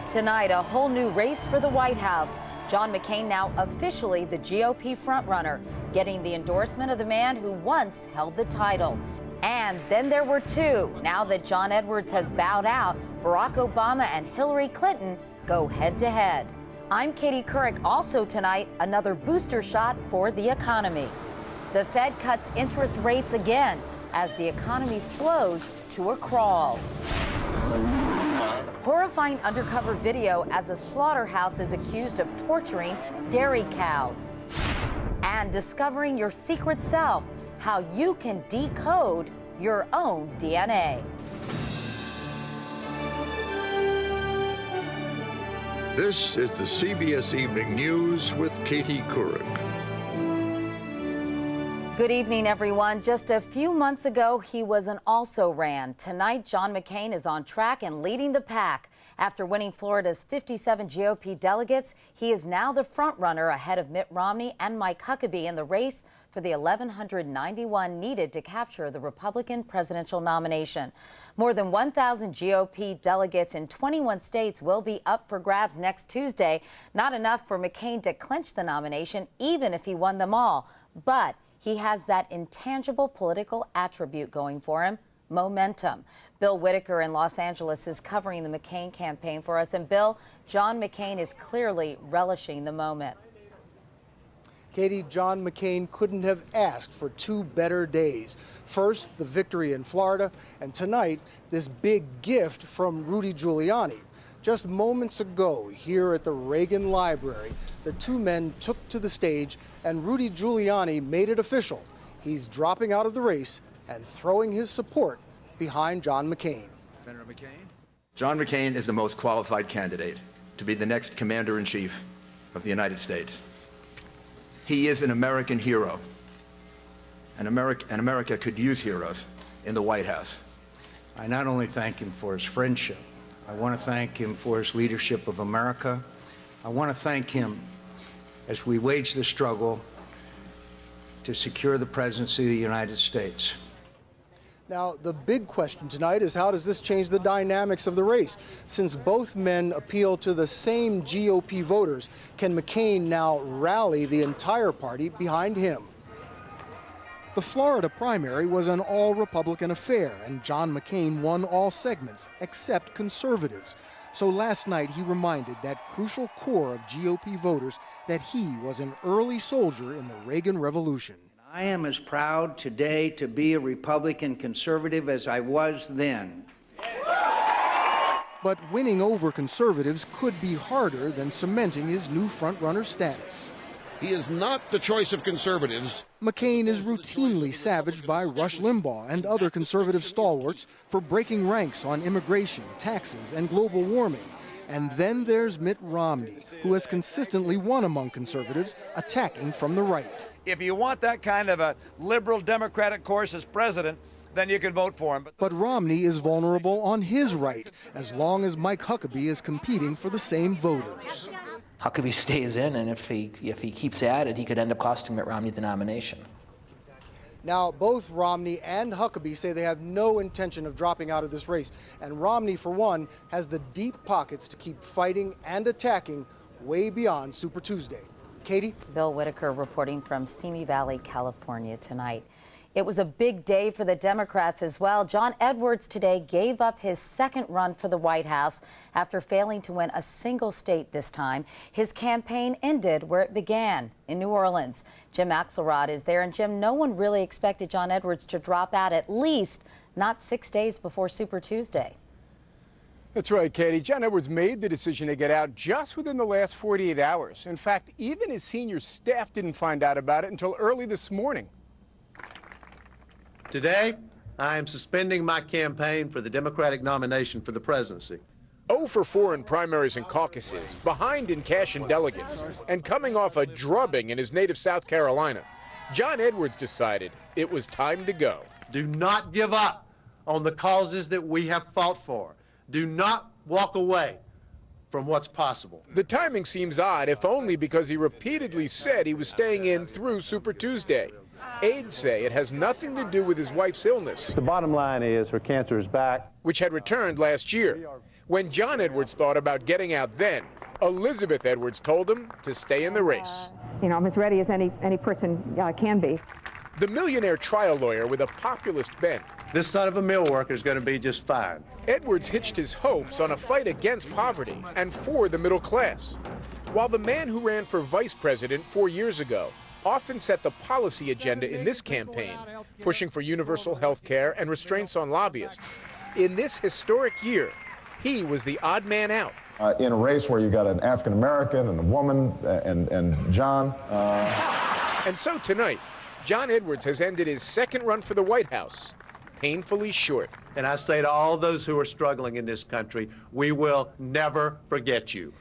Tonight, a whole new race for the White House. John McCain now officially the GOP frontrunner, getting the endorsement of the man who once held the title. And then there were two. Now that John Edwards has bowed out, Barack Obama and Hillary Clinton go head-to-head. I'm Katie Couric. Also tonight, another booster shot for the economy. The Fed cuts interest rates again as the economy slows to a crawl. Horrifying undercover video as a slaughterhouse is accused of torturing dairy cows. And discovering your secret self, how you can decode your own DNA. This is the CBS Evening News with Katie Couric. Good evening, everyone. Just a few months ago, he was an also-ran. Tonight, John McCain is on track and leading the pack. After winning Florida's 57 GOP delegates, he is now the front-runner ahead of Mitt Romney and Mike Huckabee in the race for the 1,191 needed to capture the Republican presidential nomination. More than 1,000 GOP delegates in 21 states will be up for grabs next Tuesday. Not enough for McCain to clinch the nomination, even if he won them all. But he has that intangible political attribute going for him, momentum. Bill Whitaker in Los Angeles is covering the McCain campaign for us. And Bill, John McCain is clearly relishing the moment. Katie, John McCain couldn't have asked for two better days. First, the victory in Florida, and tonight, this big gift from Rudy Giuliani. Just moments ago, here at the Reagan Library, the two men took to the stage, and Rudy Giuliani made it official. He's dropping out of the race and throwing his support behind John McCain. Senator McCain? John McCain is the most qualified candidate to be the next commander-in-chief of the United States. He is an American hero, and America could use heroes in the White House. I not only thank him for his friendship, I want to thank him for his leadership of America. I want to thank him as we wage the struggle to secure the presidency of the United States. Now, the big question tonight is, how does this change the dynamics of the race? Since both men appeal to the same GOP voters, can McCain now rally the entire party behind him? The Florida primary was an all-Republican affair, and John McCain won all segments except conservatives. So last night he reminded that crucial core of GOP voters that he was an early soldier in the Reagan Revolution. I am as proud today to be a Republican conservative as I was then. But winning over conservatives could be harder than cementing his new front-runner status. He is not the choice of conservatives. McCain is routinely savaged by Rush Limbaugh and other conservative stalwarts for breaking ranks on immigration, taxes, and global warming. And then there's Mitt Romney, who has consistently won among conservatives, attacking from the right. If you want that kind of a liberal Democratic course as president, then you can vote for him. But Romney is vulnerable on his right, as long as Mike Huckabee is competing for the same voters. Huckabee stays in, and if he keeps at it, he could end up costing Mitt Romney the nomination. Now, both Romney and Huckabee say they have no intention of dropping out of this race. And Romney, for one, has the deep pockets to keep fighting and attacking way beyond Super Tuesday. Katie? Bill Whitaker reporting from Simi Valley, California tonight. It was a big day for the Democrats as well. John Edwards today gave up his second run for the White House after failing to win a single state this time. His campaign ended where it began, in New Orleans. Jim Axelrod is there. And Jim, no one really expected John Edwards to drop out, at least not 6 days before Super Tuesday. That's right, Katie. John Edwards made the decision to get out just within the last 48 hours. In fact, even his senior staff didn't find out about it until early this morning. Today, I am suspending my campaign for the Democratic nomination for the presidency. 0 for 4 in primaries and caucuses, behind in cash and delegates, and coming off a drubbing in his native South Carolina, John Edwards decided it was time to go. Do not give up on the causes that we have fought for. Do not walk away from what's possible. The timing seems odd, if only because he repeatedly said he was staying in through Super Tuesday. Aides say it has nothing to do with his wife's illness. The bottom line is her cancer is back, which had returned last year. When John Edwards thought about getting out then, Elizabeth Edwards told him to stay in the race. You know, I'm as ready as any person can be. The millionaire trial lawyer with a populist bent. This son of a mill worker is going to be just fine. Edwards hitched his hopes on a fight against poverty and for the middle class. While the man who ran for vice president 4 years ago often set the policy agenda in this campaign, pushing for universal health care and restraints on lobbyists. In this historic year, he was the odd man out. In a race where you got an African-American and a woman and John. And so tonight, John Edwards has ended his second run for the White House, painfully short. And I say to all those who are struggling in this country, we will never forget you.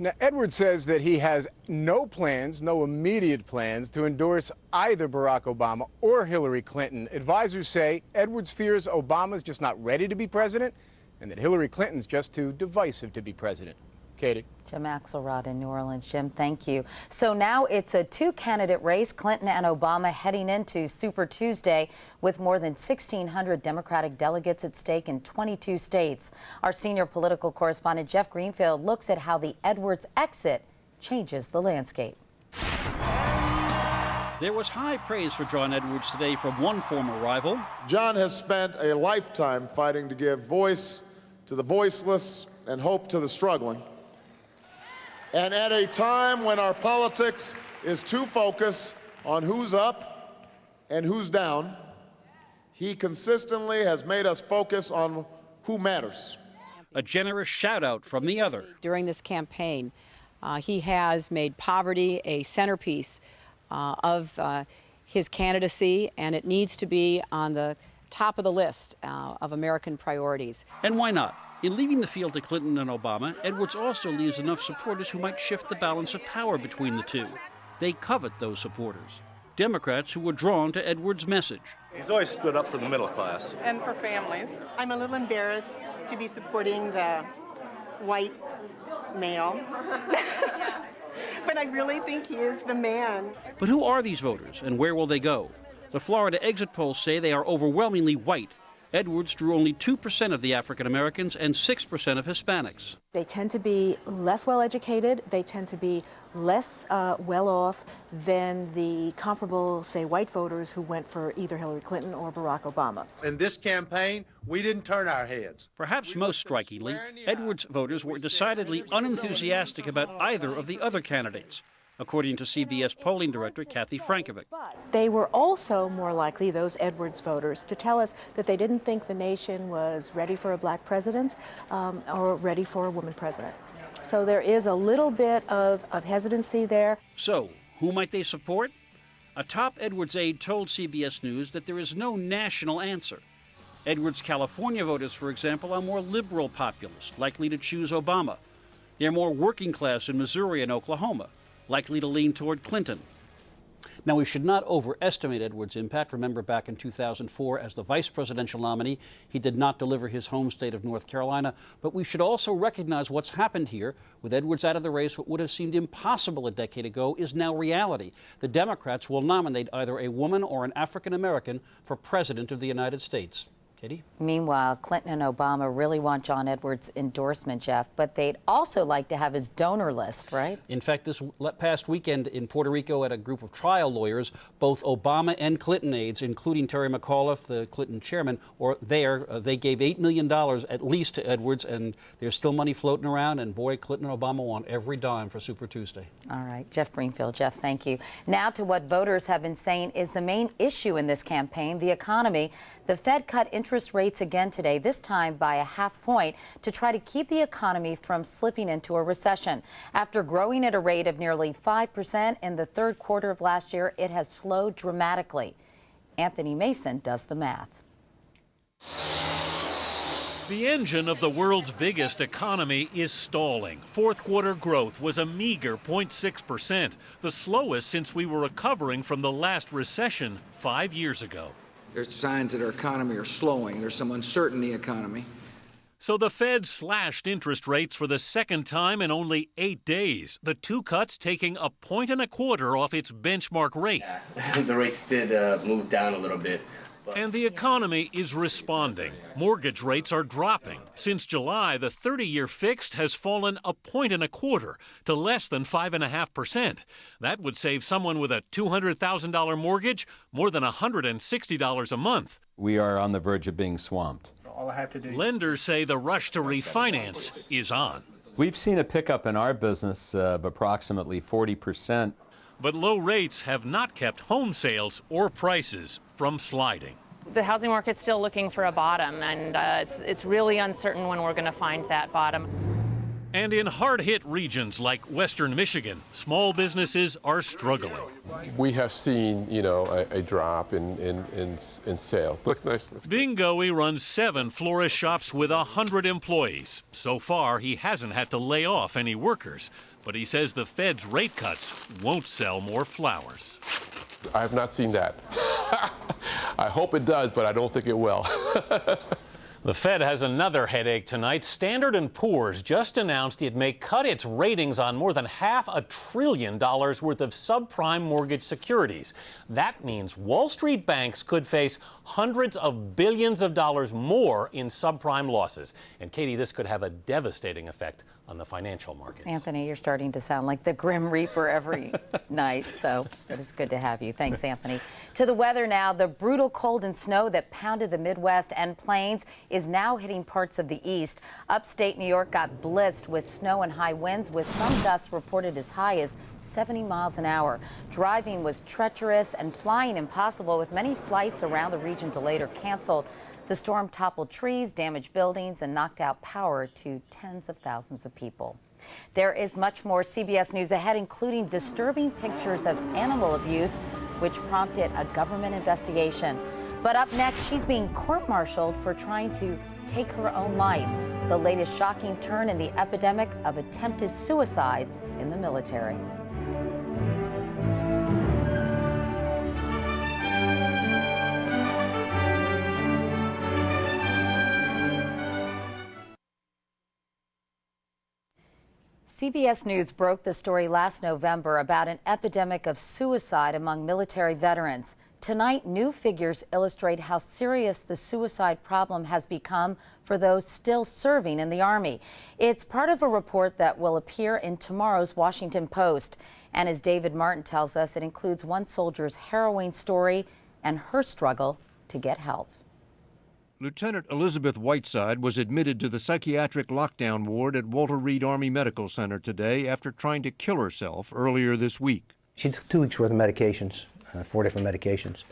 Now, Edwards says that he has no plans, no immediate plans, to endorse either Barack Obama or Hillary Clinton. Advisors say Edwards fears Obama's just not ready to be president and that Hillary Clinton's just too divisive to be president. Katie. Jim Axelrod in New Orleans. Jim, thank you. So now it's a two-candidate race, Clinton and Obama, heading into Super Tuesday with more than 1,600 Democratic delegates at stake in 22 states. Our senior political correspondent Jeff Greenfield looks at how the Edwards exit changes the landscape. There was high praise for John Edwards today from one former rival. John has spent a lifetime fighting to give voice to the voiceless and hope to the struggling. And at a time when our politics is too focused on who's up and who's down, he consistently has made us focus on who matters. A generous shout out from the other. During this campaign, he has made poverty a centerpiece of his candidacy, and it needs to be on the top of the list of American priorities. And why not? In leaving the field to Clinton and Obama, Edwards also leaves enough supporters who might shift the balance of power between the two. They covet those supporters. Democrats who were drawn to Edwards' message. He's always stood up for the middle class. And for families. I'm a little embarrassed to be supporting the white male. But I really think he is the man. But who are these voters and where will they go? The Florida exit polls say they are overwhelmingly white. Edwards drew only 2% of the African Americans and 6% of Hispanics. They tend to be less well educated. They tend to be less well off than the comparable, say, white voters who went for either Hillary Clinton or Barack Obama. In this campaign, we didn't turn our heads. Perhaps most strikingly, Edwards voters were decidedly unenthusiastic about either of the other candidates, according to CBS polling director Kathy Frankovic. They were also more likely, those Edwards voters, to tell us that they didn't think the nation was ready for a black president or ready for a woman president. So there is a little bit of hesitancy there. So, who might they support? A top Edwards aide told CBS News that there is no national answer. Edwards' California voters, for example, are more liberal populists, likely to choose Obama. They're more working class in Missouri and Oklahoma, likely to lean toward Clinton. Now, we should not overestimate Edwards' impact. Remember, back in 2004, as the vice presidential nominee, he did not deliver his home state of North Carolina. But we should also recognize what's happened here. With Edwards out of the race, what would have seemed impossible a decade ago is now reality. The Democrats will nominate either a woman or an African American for president of the United States. Katie? Meanwhile, Clinton and Obama really want John Edwards' endorsement, Jeff, but they'd also like to have his donor list, right? In fact, this past weekend in Puerto Rico at a group of trial lawyers, both Obama and Clinton aides, including Terry McAuliffe, the Clinton chairman, they gave $8 million at least to Edwards, and there's still money floating around, and boy, Clinton and Obama want every dime for Super Tuesday. All right, Jeff Greenfield. Jeff, thank you. Now to what voters have been saying is the main issue in this campaign, the economy. The Fed cut interest rates again today, this time by 0.5 point, to try to keep the economy from slipping into a recession. After growing at a rate of nearly 5% in the third quarter of last year, it has slowed dramatically. Anthony Mason does the math. The engine of the world's biggest economy is stalling. Fourth quarter growth was a meager 0.6%, the slowest since we were recovering from the last recession 5 years ago. There's signs that our economy are slowing. There's some uncertainty in the economy. So the Fed slashed interest rates for the second time in only 8 days. The two cuts taking 1.25 points off its benchmark rate. Yeah, the rates did move down a little bit. And the economy is responding. Mortgage rates are dropping. Since July, the 30-year fixed has fallen 1.25 points to less than 5.5%. That would save someone with a $200,000 mortgage more than $160 a month. We are on the verge of being swamped. All I have to do is... Lenders say the rush to refinance is on. We've seen a pickup in our business of approximately 40%. But low rates have not kept home sales or prices from sliding. The housing market's still looking for a bottom, and it's really uncertain when we're going to find that bottom. And in hard-hit regions like western Michigan, small businesses are struggling. We have seen, a drop in sales. Looks nice. Bingoey runs 7 florist shops with 100 employees. So far, he hasn't had to lay off any workers. But he says the Fed's rate cuts won't sell more flowers. I have not seen that. I hope it does, but I don't think it will. The Fed has another headache tonight. Standard & Poor's just announced it may cut its ratings on more than $500 billion worth of subprime mortgage securities. That means Wall Street banks could face hundreds of billions of dollars more in subprime losses. And Katie, this could have a devastating effect on the financial markets. Anthony, you're starting to sound like the Grim Reaper every night, so it's good to have you. Thanks, Anthony. To the weather now. The brutal cold and snow that pounded the Midwest and plains is now hitting parts of the east. Upstate New York got blitzed with snow and high winds, with some gusts reported as high as 70 miles an hour. Driving was treacherous and flying impossible, with many flights around the region delayed or canceled. The storm toppled trees, damaged buildings, and knocked out power to tens of thousands of people. There is much more CBS News ahead, including disturbing pictures of animal abuse, which prompted a government investigation. But up next, she's being court-martialed for trying to take her own life. The latest shocking turn in the epidemic of attempted suicides in the military. CBS News broke the story last November about an epidemic of suicide among military veterans. Tonight, new figures illustrate how serious the suicide problem has become for those still serving in the Army. It's part of a report that will appear in tomorrow's Washington Post. And as David Martin tells us, it includes one soldier's harrowing story and her struggle to get help. Lieutenant Elizabeth Whiteside was admitted to the psychiatric lockdown ward at Walter Reed Army Medical Center today after trying to kill herself earlier this week. She took 2 weeks worth of medications, 4 different medications,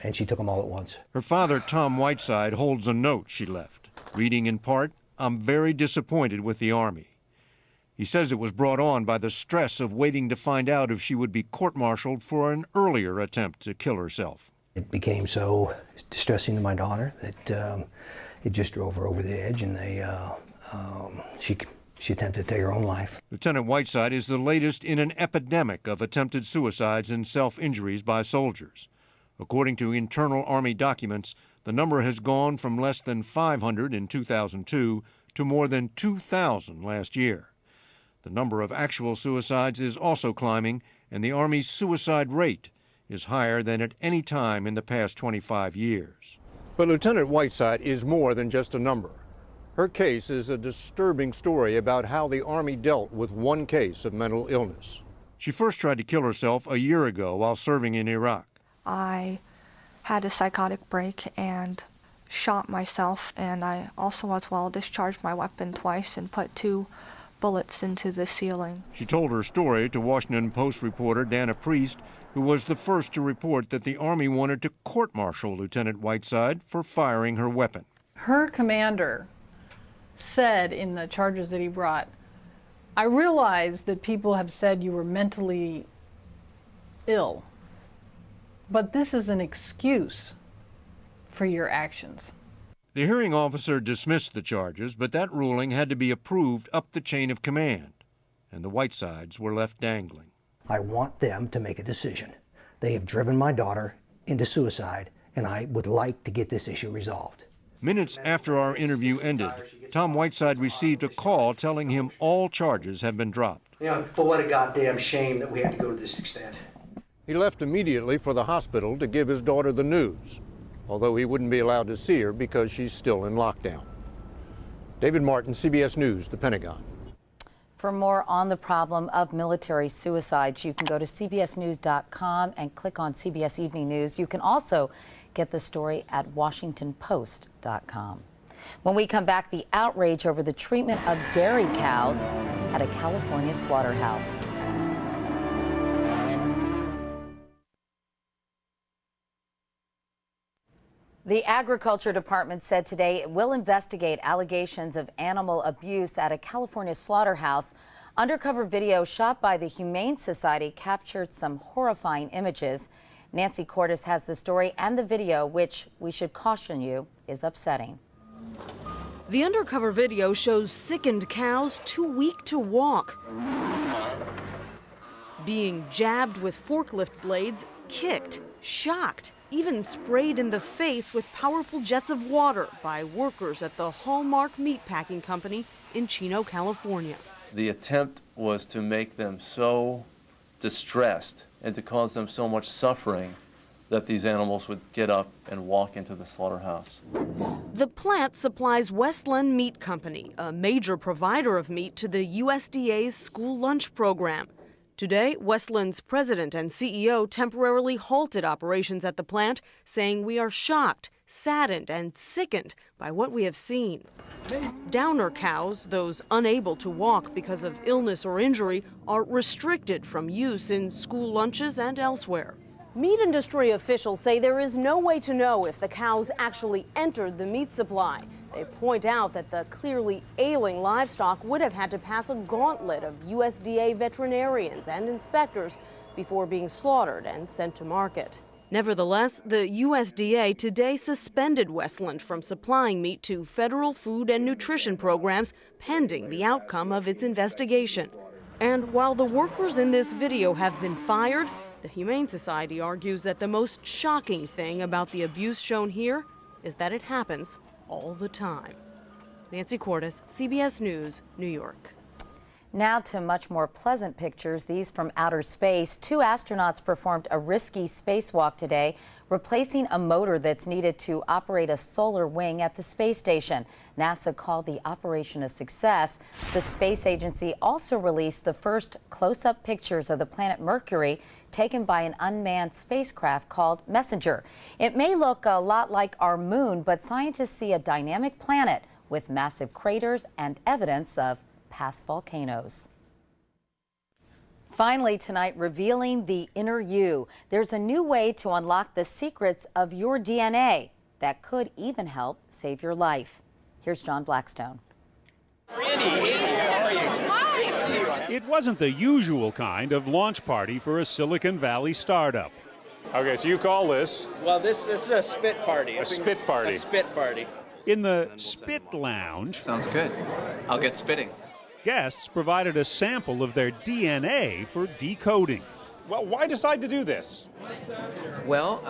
and she took them all at once. Her father, Tom Whiteside, holds a note she left, reading in part, "I'm very disappointed with the Army." He says it was brought on by the stress of waiting to find out if she would be court-martialed for an earlier attempt to kill herself. It became so distressing to my daughter that it just drove her over the edge, and she attempted to take her own life. Lieutenant Whiteside is the latest in an epidemic of attempted suicides and self-injuries by soldiers. According to internal Army documents, the number has gone from less than 500 in 2002 to more than 2,000 last year. The number of actual suicides is also climbing, and the Army's suicide rate is higher than at any time in the past 25 years. But Lieutenant Whiteside is more than just a number. Her case is a disturbing story about how the Army dealt with one case of mental illness. She first tried to kill herself a year ago while serving in Iraq. I had a psychotic break and shot myself, and I also as well discharged my weapon twice and put 2 bullets into the ceiling. She told her story to Washington Post reporter Dana Priest, who was the first to report that the Army wanted to court-martial Lieutenant Whiteside for firing her weapon. Her commander said in the charges that he brought, "I realize that people have said you were mentally ill, but this is an excuse for your actions." The hearing officer dismissed the charges, but that ruling had to be approved up the chain of command, and the Whitesides were left dangling. I want them to make a decision. They have driven my daughter into suicide, and I would like to get this issue resolved. Minutes after our interview ended, Tom Whiteside received a call telling him all charges have been dropped. Yeah, but what a goddamn shame that we had to go to this extent. He left immediately for the hospital to give his daughter the news, although he wouldn't be allowed to see her because she's still in lockdown. David Martin, CBS News, The Pentagon. For more on the problem of military suicides, you can go to cbsnews.com and click on CBS Evening News. You can also get the story at washingtonpost.com. When we come back, the outrage over the treatment of dairy cows at a California slaughterhouse. The Agriculture Department said today it will investigate allegations of animal abuse at a California slaughterhouse. Undercover video shot by the Humane Society captured some horrifying images. Nancy Cordes has the story and the video, which we should caution you is upsetting. The undercover video shows sickened cows too weak to walk, being jabbed with forklift blades, kicked, shocked, even sprayed in the face with powerful jets of water by workers at the Hallmark Meatpacking Company in Chino, California. The attempt was to make them so distressed and to cause them so much suffering that these animals would get up and walk into the slaughterhouse. The plant supplies Westland Meat Company, a major provider of meat to the USDA's school lunch program. Today, Westland's president and CEO temporarily halted operations at the plant, saying we are shocked, saddened, and sickened by what we have seen. Downer cows, those unable to walk because of illness or injury, are restricted from use in school lunches and elsewhere. Meat industry officials say there is no way to know if the cows actually entered the meat supply. They point out that the clearly ailing livestock would have had to pass a gauntlet of USDA veterinarians and inspectors before being slaughtered and sent to market. Nevertheless, the USDA today suspended Westland from supplying meat to federal food and nutrition programs pending the outcome of its investigation. And while the workers in this video have been fired, the Humane Society argues that the most shocking thing about the abuse shown here is that it happens all the time. Nancy Cordes, CBS News, New York. Now to much more pleasant pictures, these from outer space. 2 astronauts performed a risky spacewalk today, replacing a motor that's needed to operate a solar wing at the space station. NASA called the operation a success. The space agency also released the first close-up pictures of the planet Mercury taken by an unmanned spacecraft called Messenger. It may look a lot like our moon, but scientists see a dynamic planet with massive craters and evidence of past volcanoes. Finally tonight, revealing the inner you. There's a new way to unlock the secrets of your DNA that could even help save your life. Here's John Blackstone. It wasn't the usual kind of launch party for a Silicon Valley startup. Okay, so you call this? Well, this is a spit party. A spit party. A spit party. In the Spit Lounge. Sounds good. I'll get spitting. Guests provided a sample of their DNA for decoding. Well, why decide to do this? Well,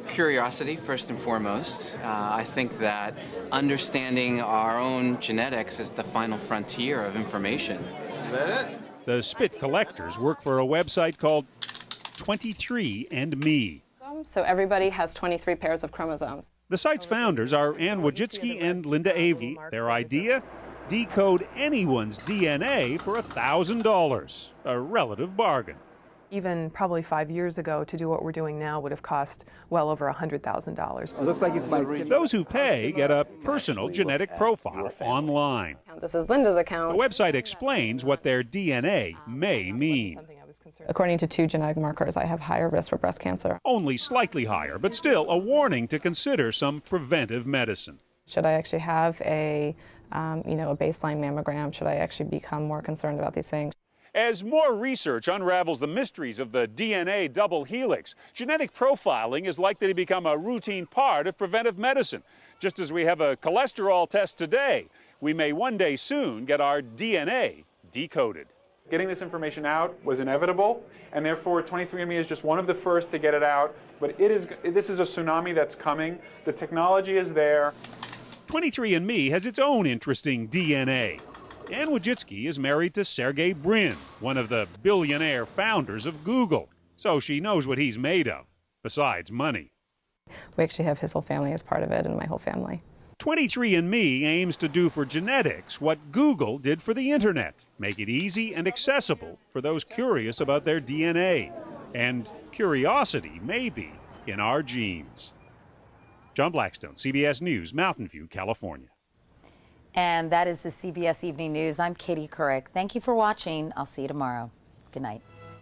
curiosity first and foremost. I think that understanding our own genetics is the final frontier of information. Is that it? The spit collectors work for a website called 23andMe. So everybody has 23 pairs of chromosomes. The site's founders are Ann Wojcicki and Linda Avey. Their idea? Decode anyone's DNA for $1,000, a relative bargain. Even probably 5 years ago, to do what we're doing now would have cost well over $100,000. It looks like it's my Those who pay get a personal genetic profile online. This is Linda's account. The website explains what their DNA may mean. According to 2 genetic markers, I have higher risk for breast cancer. Only slightly higher, but still a warning to consider some preventive medicine. Should I actually have a baseline mammogram? Should I actually become more concerned about these things? As more research unravels the mysteries of the DNA double helix, genetic profiling is likely to become a routine part of preventive medicine. Just as we have a cholesterol test today, we may one day soon get our DNA decoded. Getting this information out was inevitable, and therefore 23andMe is just one of the first to get it out. But this is a tsunami that's coming. The technology is there. 23andMe has its own interesting DNA. Ann Wojcicki is married to Sergey Brin, one of the billionaire founders of Google, so she knows what he's made of, besides money. We actually have his whole family as part of it, and my whole family. 23andMe aims to do for genetics what Google did for the internet, make it easy and accessible for those curious about their DNA. And curiosity may be in our genes. John Blackstone, CBS News, Mountain View, California. And that is the CBS Evening News. I'm Katie Couric. Thank you for watching. I'll see you tomorrow. Good night.